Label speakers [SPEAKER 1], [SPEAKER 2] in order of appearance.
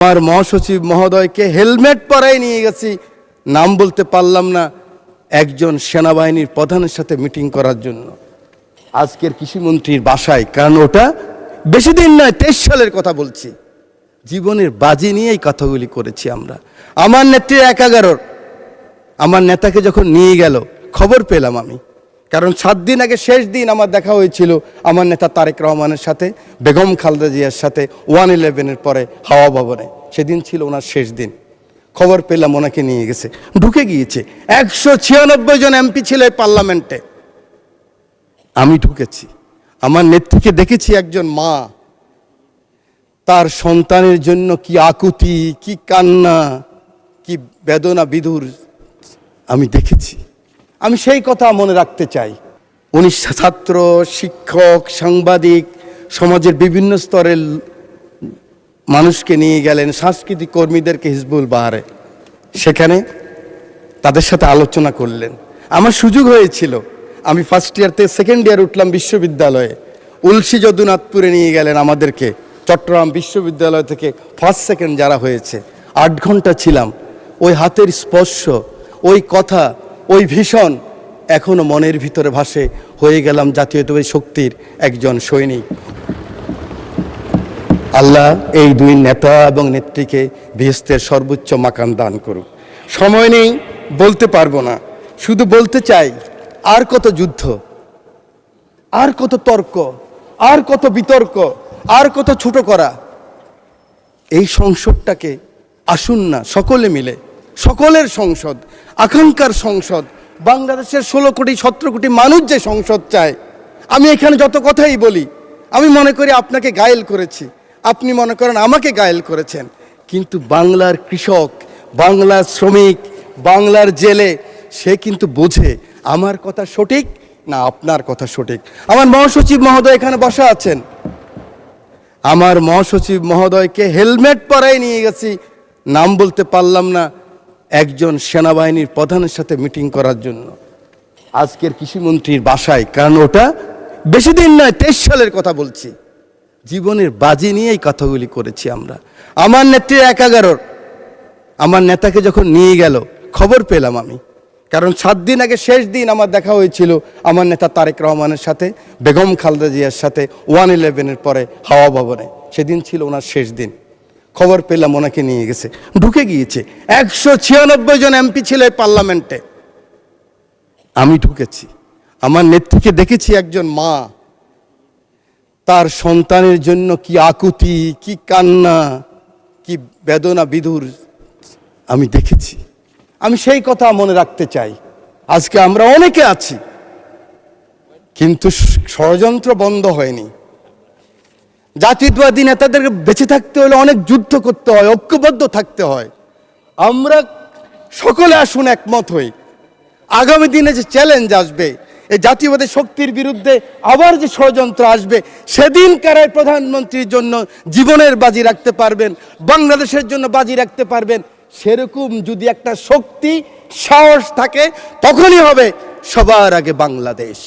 [SPEAKER 1] আমার মহাসচিব মহোদয়কে হেলমেট পরাই নিয়ে গেছি, নাম বলতে পারলাম না, একজন সেনাবাহিনীর প্রধানের সাথে মিটিং করার জন্য আজকের কৃষিমন্ত্রীর বাসায়। কারণ ওটা বেশি দিন নয়, 23 সালের কথা বলছি। জীবনের বাজি নিয়েই কথাগুলি করেছি আমরা। আমার নেত্রীর 11 আমার নেতাকে যখন নিয়ে গেল খবর পেলাম আমি, কারণ 7 দিন আগে শেষ দিন আমার দেখা হয়েছিল আমার নেতা তারেক রহমানের সাথে, বেগম খালেদা জিয়ার সাথে 111-এর পরে হাওয়া ভবনে। সেদিন ছিল ওনার শেষ দিন। খবর পেলাম ওনাকে নিয়ে গেছে, ঢুকে গিয়েছে। 196 জন এমপি ছিল এই পার্লামেন্টে। আমি ঢুকেছি, আমার নেত্রীকে দেখেছি, একজন মা, তার সন্তানের জন্য কি আকুতি, কি কান্না, কি বেদনা বিধুর আমি দেখেছি। আমি সেই কথা মনে রাখতে চাই। উনি ছাত্র, শিক্ষক, সাংবাদিক, সমাজের বিভিন্ন স্তরের মানুষকে নিয়ে গেলেন, সাংস্কৃতিক কর্মীদেরকে হিজবুল বাহারে, সেখানে তাদের সাথে আলোচনা করলেন। আমার সুযোগ হয়েছিল, আমি ফার্স্ট ইয়ার থেকে সেকেন্ড ইয়ার উঠলাম বিশ্ববিদ্যালয়ে। উলসি যদুনাথপুরে নিয়ে গেলেন আমাদেরকে, চট্টগ্রাম বিশ্ববিদ্যালয় থেকে ফার্স্ট সেকেন্ড যারা হয়েছে। 8 ঘন্টা ছিলাম। ওই হাতের স্পর্শ, ওই কথা, ওই ভীষণ এখনো মনের ভিতরে ভাসে। হয়ে গেলাম জাতীয়তাবাদী শক্তির একজন সৈনিক। আল্লাহ এই দুই নেতা এবং নেত্রীকে বেহেশতের সর্বোচ্চ মাকাম দান করুক। সময় নেই, বলতে পারবো না, শুধু বলতে চাই, আর কত যুদ্ধ, আর কত তর্ক, আর কত বিতর্ক, আর কত ছোট করা। এই সংসদটাকে আসুন না সকলে মিলে, সকলের সংসদ, আকাঙ্ক্ষার সংসদ, বাংলাদেশের 16 কোটি 17 কোটি মানুষ যে সংসদ চায়। আমি এখানে যত কথাই বলি, আমি মনে করি আপনাকে ঘায়েল করেছি, আপনি মনে করেন আমাকে ঘায়েল করেছেন, কিন্তু বাংলার কৃষক, বাংলার শ্রমিক, বাংলার জেলে, সে কিন্তু বোঝে আমার কথা সঠিক না আপনার কথা সঠিক। আমার মহাসচিব মহোদয় এখানে বসা আছেন। আমার মহাসচিব মহোদয়কে হেলমেট পরাই নিয়ে গেছি, নাম বলতে পারলাম না, একজন সেনাবাহিনীর প্রধানের সাথে মিটিং করার জন্য আজকের কৃষিমন্ত্রীর বাসায়। কারণ ওটা বেশি দিন নয়, 23 সালের কথা বলছি। জীবনের বাজি নিয়েই কথাগুলি করেছি আমরা। আমার নেত্রীর 11 আমার নেতাকে যখন নিয়ে গেল খবর পেলাম আমি, কারণ 7 দিন আগে শেষ দিন আমার দেখা হয়েছিল আমার নেতা তারেক রহমানের সাথে, বেগম খালেদা জিয়ার সাথে 111-এর পরে হাওয়া ভবনে। সেদিন ছিল ওনার শেষ দিন। খবর পেলাম ওনাকে নিয়ে গেছে, ঢুকে গিয়েছে। 196 জন এমপি ছিল এই পার্লামেন্টে। আমি ঢুকেছি, আমার নেত্রীকে দেখেছি, একজন মা, তার সন্তানের জন্য কি আকুতি, কি কান্না, কি বেদনা বিধুর আমি দেখেছি। আমি সেই কথা মনে রাখতে চাই। আজকে আমরা অনেকে আছি, কিন্তু ষড়যন্ত্র বন্ধ হয়নি। জাতীয়তাবাদী নেতাদেরকে বেঁচে থাকতে হলে অনেক যুদ্ধ করতে হয়, ঐক্যবদ্ধ থাকতে হয়। আমরা সকলে আসুন একমত হই। আগামী দিনে যে চ্যালেঞ্জ আসবে, এই জাতীয়বাদী শক্তির বিরুদ্ধে আবার যে ষড়যন্ত্র আসবে, সেদিন কারাই প্রধানমন্ত্রীর জন্য জীবনের বাজি রাখতে পারবেন, বাংলাদেশের জন্য বাজি রাখতে পারবেন, সেরকম যদি একটা শক্তি, সাহস থাকে, তখনই হবে সবার আগে বাংলাদেশ।